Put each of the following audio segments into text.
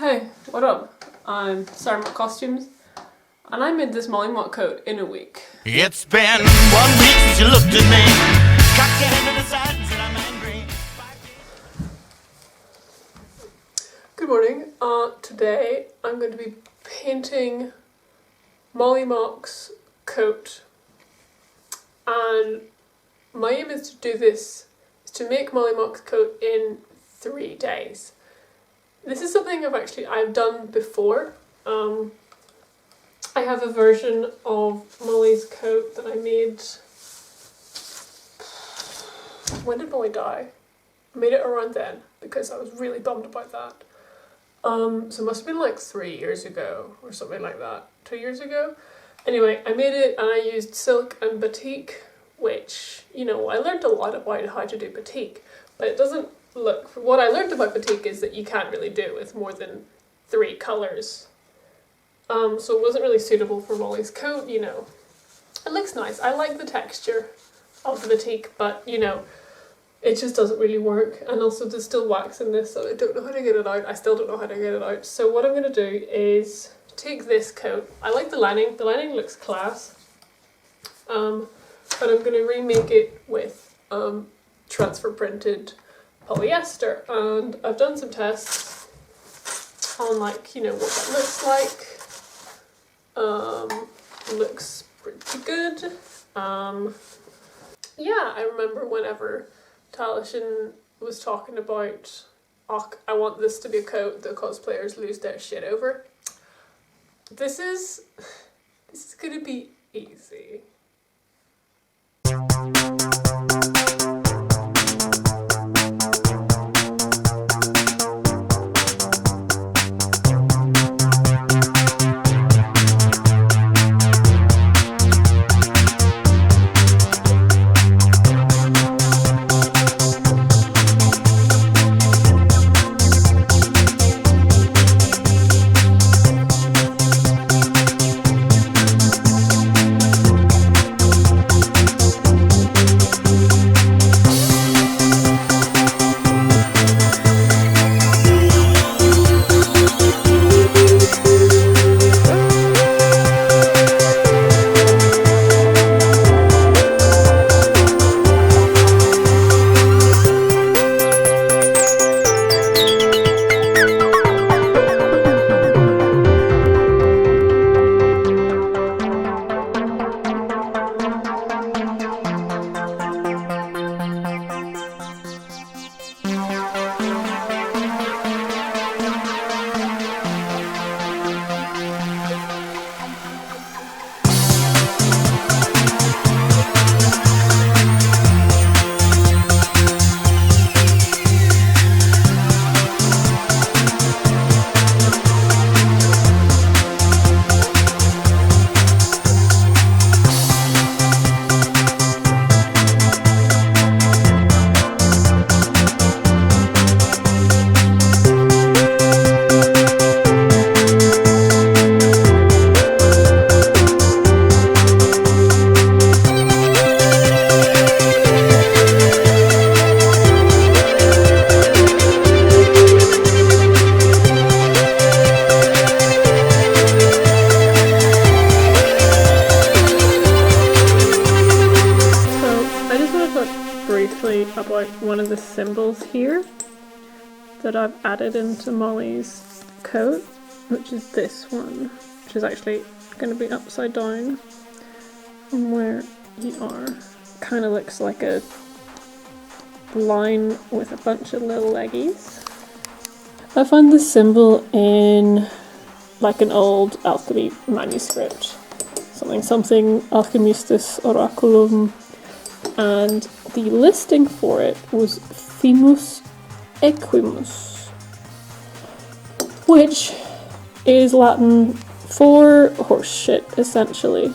Hey, what up? I'm Mollymauk Costumes, and I made this Mollymauk coat in a week. It's been 1 week since you looked at me. Cocked your head to the side and said I'm angry. Good morning. Today I'm going to be painting Mollymauk's coat, and my aim is to do this, is to make Mollymauk's coat in 3 days. This is something I've done before. I have a version of Molly's coat that I made. When did Molly die? I made it around then because I was really bummed about that. So it must have been like 3 years ago or something like that. 2 years ago? Anyway, I made it and I used silk and batik, which, you know, I learned a lot about how to do batik, but it doesn't look, what I learned about batik is that you can't really do it with more than 3 colours. So it wasn't really suitable for Molly's coat, you know. It looks nice. I like the texture of the batik, but, you know, it just doesn't really work. And also there's still wax in this, so I don't know how to get it out. I still don't know how to get it out. So what I'm going to do is take this coat. I like the lining. The lining looks class. But I'm going to remake it with transfer printed polyester, and I've done some tests on, like, you know, what that looks like. Looks pretty good. Yeah, I remember whenever Talashin was talking about, oh, I want this to be a coat that cosplayers lose their shit over. This is gonna be easy. Briefly about one of the symbols here that I've added into Molly's coat, which is this one, which is actually going to be upside down from where you are. Kind of looks like a line with a bunch of little leggies. I found this symbol in like an old alchemy manuscript, something Alchemistus Oraculum, and the listing for it was Fimus Equimus, which is Latin for horse shit, essentially.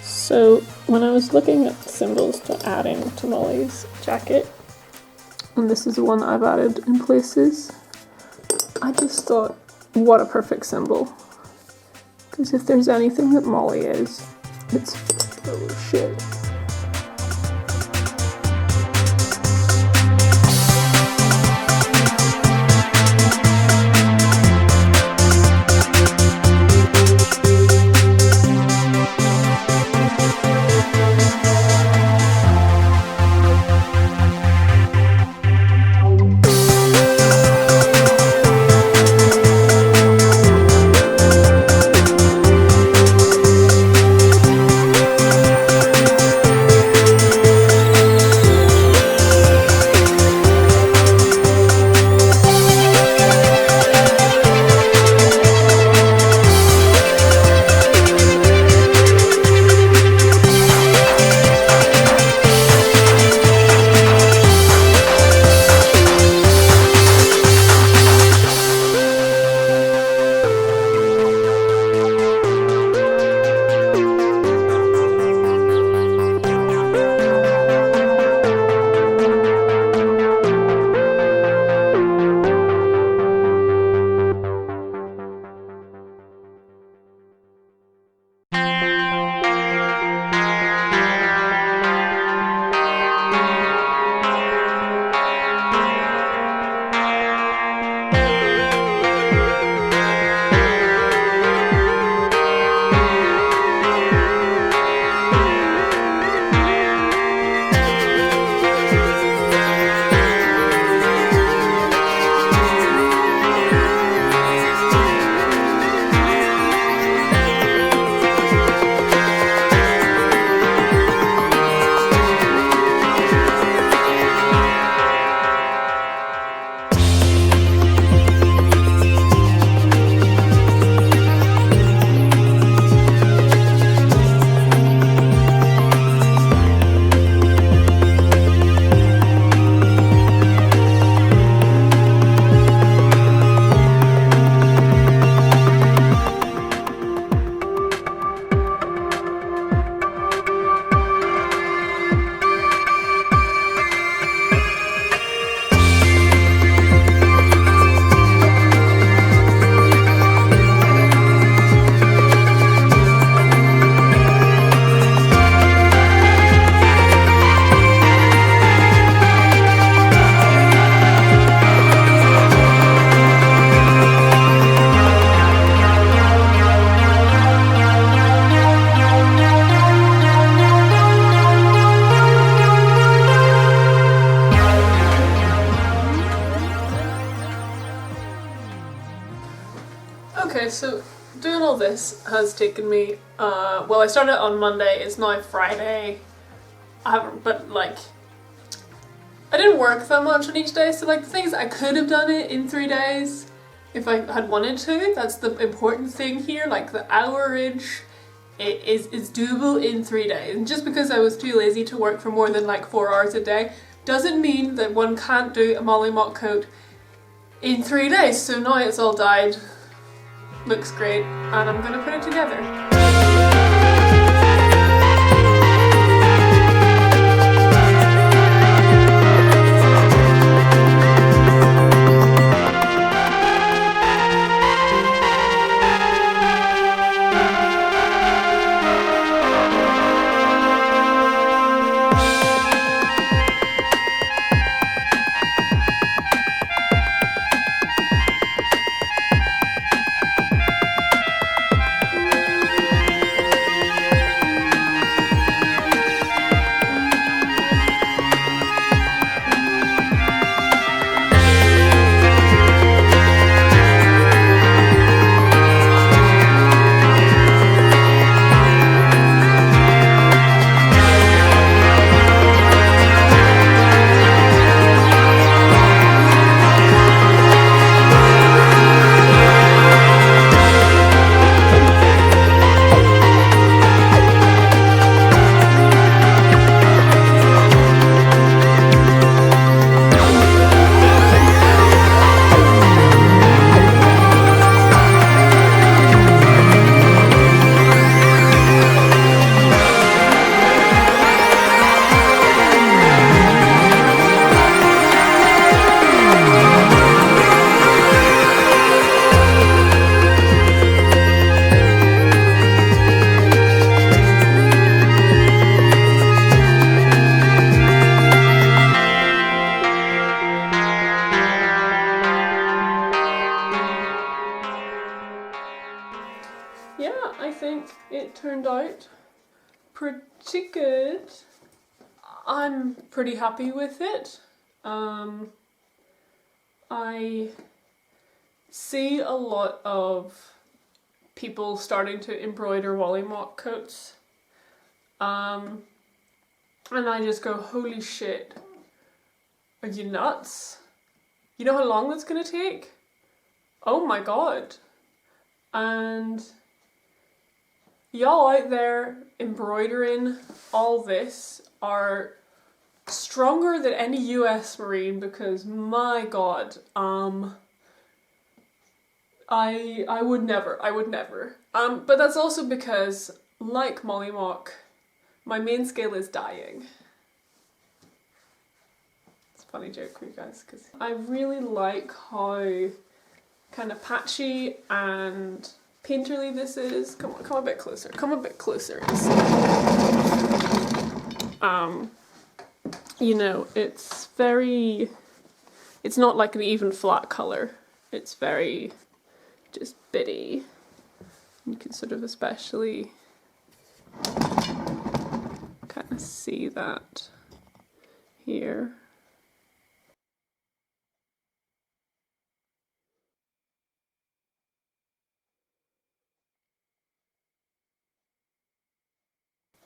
So when I was looking at symbols to adding to Molly's jacket, and this is the one that I've added in places, I just thought, what a perfect symbol. Because if there's anything that Molly is, it's full of shit. all this has taken me, well, I started on Monday, it's now Friday. I haven't, but like, I didn't work that much on each day, so like the things I could have done it in 3 days if I had wanted to. That's the important thing here, like the hourage is doable in 3 days. And just because I was too lazy to work for more than like 4 hours a day doesn't mean that one can't do a Mollymauk coat in 3 days. So now it's all dyed, looks great, and I'm gonna put it together. Yeah, I think it turned out pretty good. I'm pretty happy with it. I see a lot of people starting to embroider Mollymauk coats. And I just go, holy shit, are you nuts? You know how long that's gonna take? Oh my god. And y'all out there embroidering all this are stronger than any US Marine, because my god, I would never. But that's also because, like Mollymauk, my main skill is dyeing. It's a funny joke for you guys, because I really like how kind of patchy and painterly this is. Come a bit closer. Come a bit closer. You know, it's very, it's not like an even flat colour. It's very just bitty. You can sort of especially kind of see that here.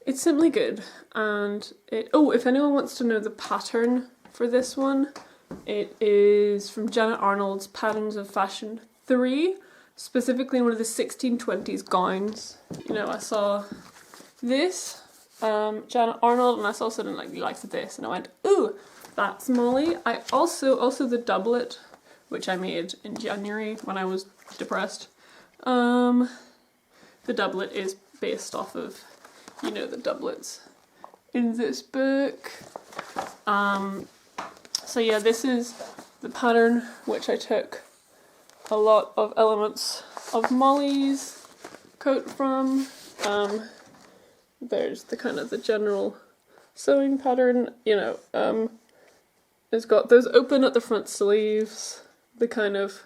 It's simply good, and if anyone wants to know the pattern for this one, it is from Janet Arnold's Patterns of Fashion 3, specifically in one of the 1620s gowns. You know, I saw this, Janet Arnold, and I saw something like the likes of this, and I went, ooh, that's Molly. I also the doublet, which I made in January when I was depressed. The doublet is based off of, you know, the doublets in this book. So yeah, this is the pattern which I took a lot of elements of Molly's coat from. There's the kind of the general sewing pattern, you know, it's got those open at the front sleeves, the kind of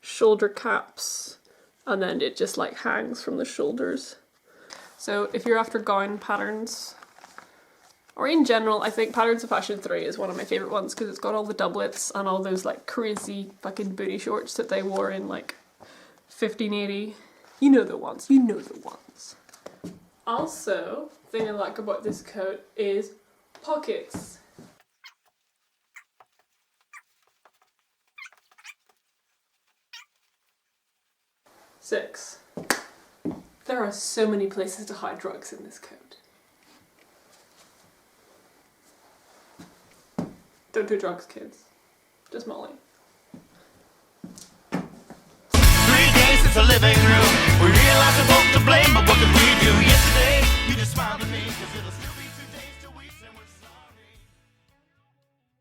shoulder caps, and then it just like hangs from the shoulders. So if you're after gown patterns, or in general, I think Patterns of Fashion 3 is one of my favourite ones because it's got all the doublets and all those like crazy fucking booty shorts that they wore in like 1580 You know the ones. You know the ones. Also, the thing I like about this coat is pockets. Six. There are so many places to hide drugs in this coat. Don't do drugs, kids. Just Molly. 3 days since the living room.